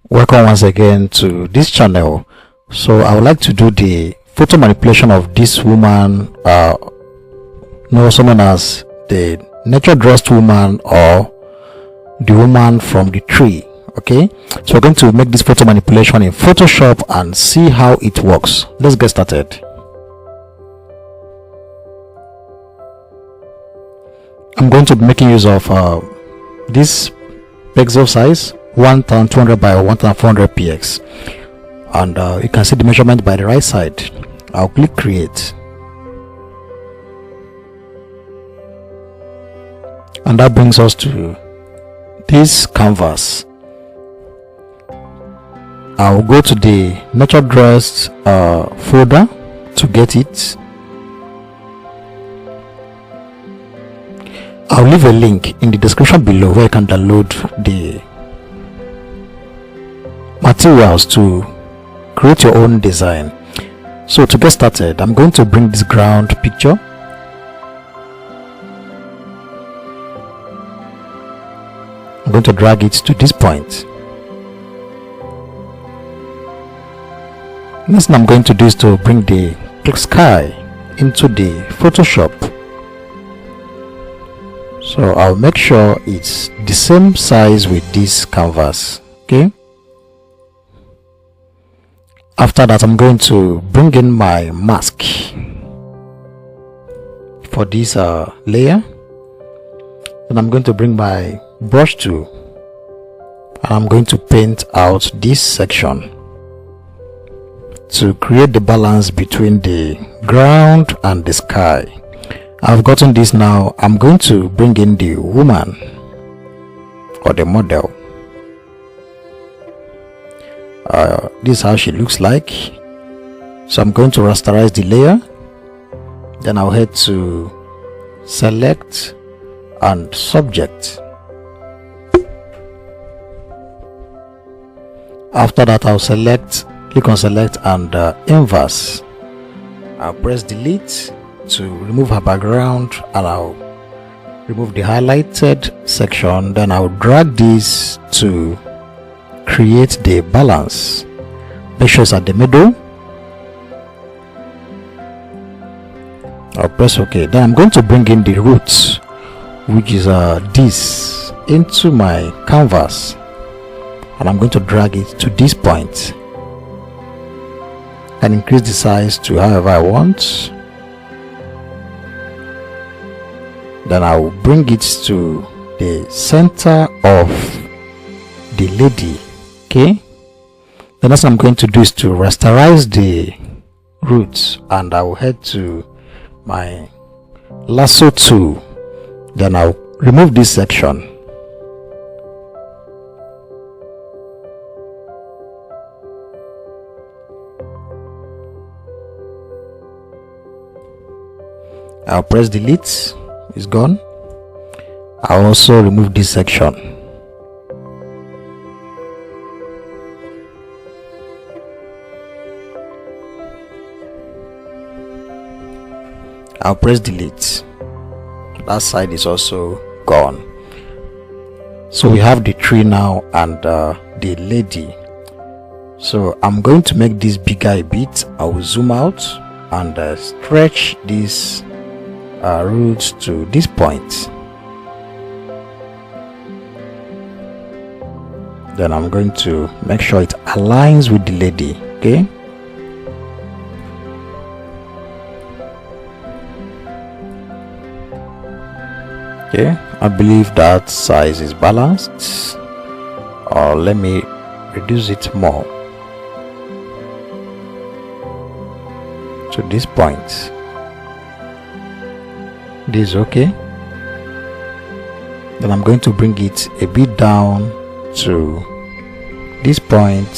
Welcome once again to this channel. So I would like to do the photo manipulation of this woman, also known as the nature dressed woman or the woman from the tree. Okay, so we're going to make this photo manipulation in Photoshop and see how it works. Let's get started. I'm going to be making use of this pixel size 1200 by 1400 px, and you can see the measurement by the right side. I'll click create, and that brings us to this canvas. I'll go to the nature dressed folder to get it. I'll leave a link in the description below where you can download the materials to create your own design. So to get started, I'm going to bring this ground picture. I'm going to drag it to this point. Next thing I'm going to do is to bring the sky into the Photoshop. So I'll make sure it's the same size with this canvas. Okay, after that I'm going to bring in my mask for this layer. Then I'm going to bring my brush tool and I'm going to paint out this section to create the balance between the ground and the sky. I've gotten this now. I'm going to bring in the woman or the model. This is how she looks like. So I'm going to rasterize the layer. Then I'll head to select and subject. After that, I'll click on select and inverse. I'll press delete to remove her background, and I'll remove the highlighted section. Then I'll drag this to create the balance. Make sure it's at the middle. I'll press OK. Then I'm going to bring in the roots, which is this, into my canvas, and I'm going to drag it to this point and increase the size to however I want. Then I'll bring it to the center of the lady. Okay, the next thing I'm going to do is to rasterize the roots, and I'll head to my lasso tool. Then I'll remove this section. I'll press delete. It's gone. I'll also remove this section. I'll press delete. That side is also gone. So we have the tree now and the lady. So I'm going to make this bigger a bit. I will zoom out and stretch this roots to this point. Then I'm going to make sure it aligns with the lady. Okay, I believe that size is balanced, or let me reduce it more to this point. This is okay. Then I'm going to bring it a bit down to this point,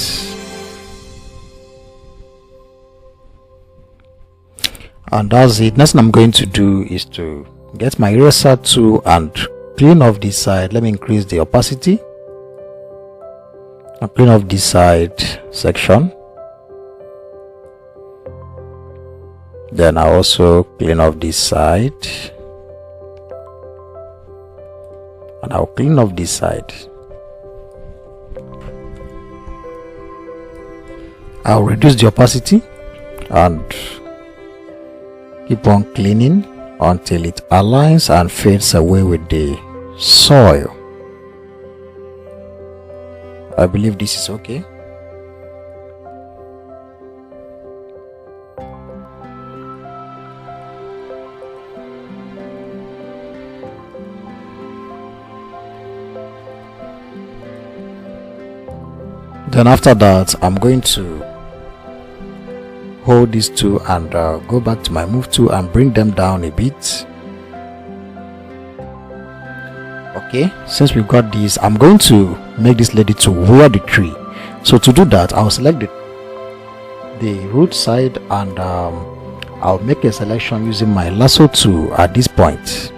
and that's it. Next thing I'm going to do is to get my eraser tool and clean off this side. Let me increase the opacity and clean off this side section. Then I also clean off this side. and I'll clean off this side. I'll reduce the opacity and keep on cleaning until it aligns and fades away with the soil. I believe this is okay. Then after that, I'm going to hold these two and go back to my move tool and bring them down a bit. Okay, since we've got this, I'm going to make this lady to wear the tree. So to do that, I'll select the root side and I'll make a selection using my lasso tool at this point.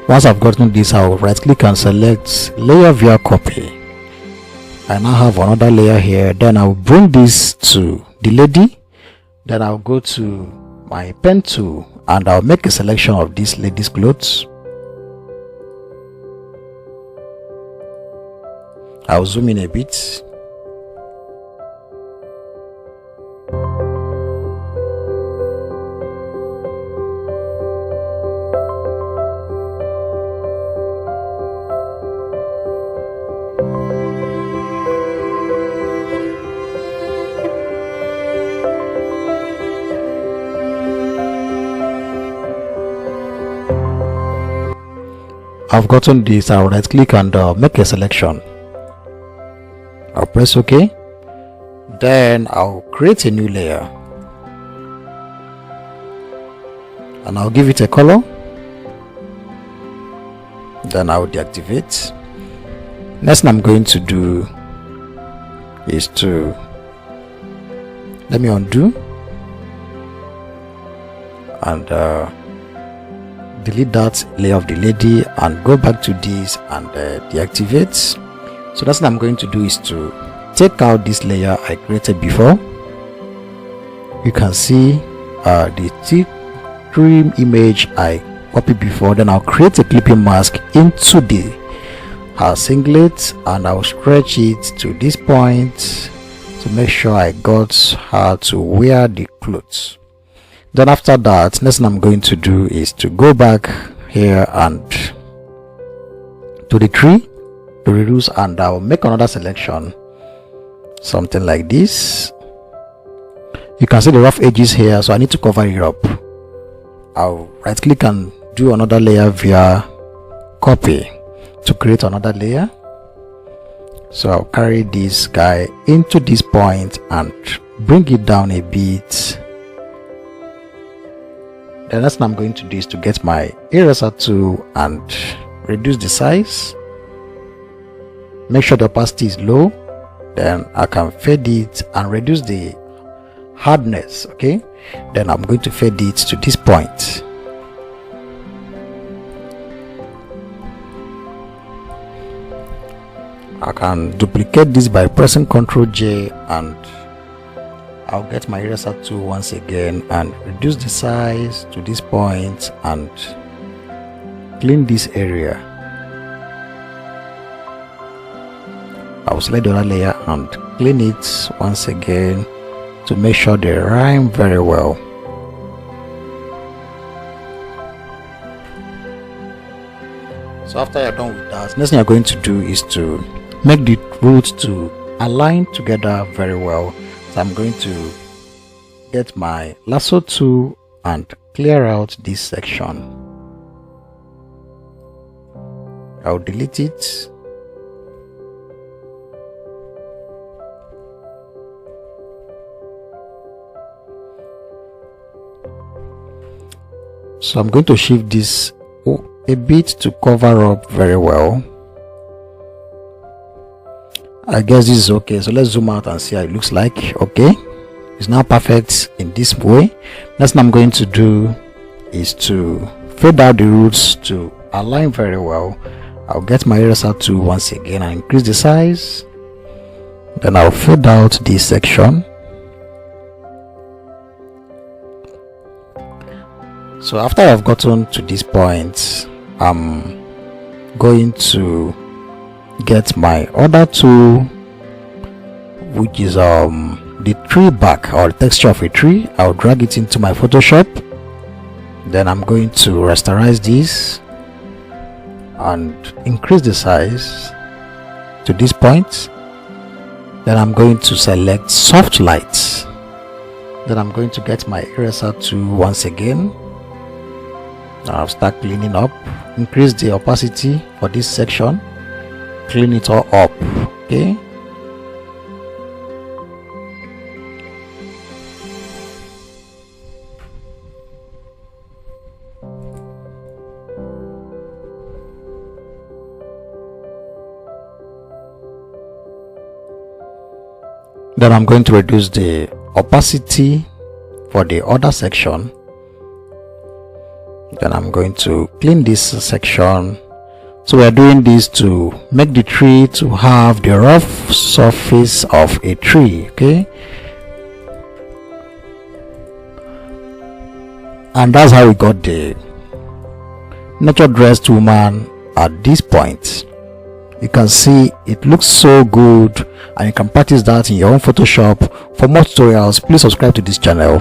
Once I've gotten this, I'll right click and select layer via copy. I now have another layer here. Then I'll bring this to the lady. Then I'll go to my pen tool and I'll make a selection of this lady's clothes. I'll zoom in a bit. I've gotten this. I'll right click and make a selection. I'll press OK. Then I'll create a new layer and I'll give it a color. Then I'll deactivate. Next thing I'm going to do is to let me undo and delete that layer of the lady and go back to this and deactivate. So that's what I'm going to do is to take out this layer I created before. You can see the trim image I copied before. Then I'll create a clipping mask into the singlet and I'll stretch it to this point to make sure I got her to wear the clothes. Then after that, next thing I'm going to do is to go back here and to the tree to reduce, and I'll make another selection, something like this. You can see the rough edges here, so I need to cover it up. I'll right click and do another layer via copy to create another layer. So I'll carry this guy into this point and bring it down a bit. The next thing I'm going to do is to get my eraser tool and reduce the size. Make sure the opacity is low. Then I can fade it and reduce the hardness. Okay, then I'm going to fade it to this point. I can duplicate this by pressing Ctrl J and I'll get my eraser tool once again and reduce the size to this point and clean this area. I'll select the other layer and clean it once again to make sure they rhyme very well. So after you're done with that, next thing you're going to do is to make the roots to align together very well. So I'm going to get my lasso tool and clear out this section. I'll delete it. So I'm going to shift this a bit to cover up very well. I guess this is okay, so let's zoom out and see how it looks like. Okay, it's now perfect in this way. Next thing I'm going to do is to fade out the roots to align very well. I'll get my eraser tool once again and increase the size. Then I'll fade out this section. So after I've gotten to this point, I'm going to get my other tool which is the tree bark or the texture of a tree. I'll drag it into my Photoshop. Then I'm going to rasterize this and increase the size to this point. Then I'm going to select soft lights. Then I'm going to get my eraser tool once again. I'll start cleaning up, increase the opacity for this section, clean it all up. Okay, then I'm going to reduce the opacity for the other section. Then I'm going to clean this section. So we are doing this to make the tree to have the rough surface of a tree. Okay, and that's how we got the nature dressed woman at this point. You can see it looks so good, and you can practice that in your own Photoshop. For more tutorials, please subscribe to this channel.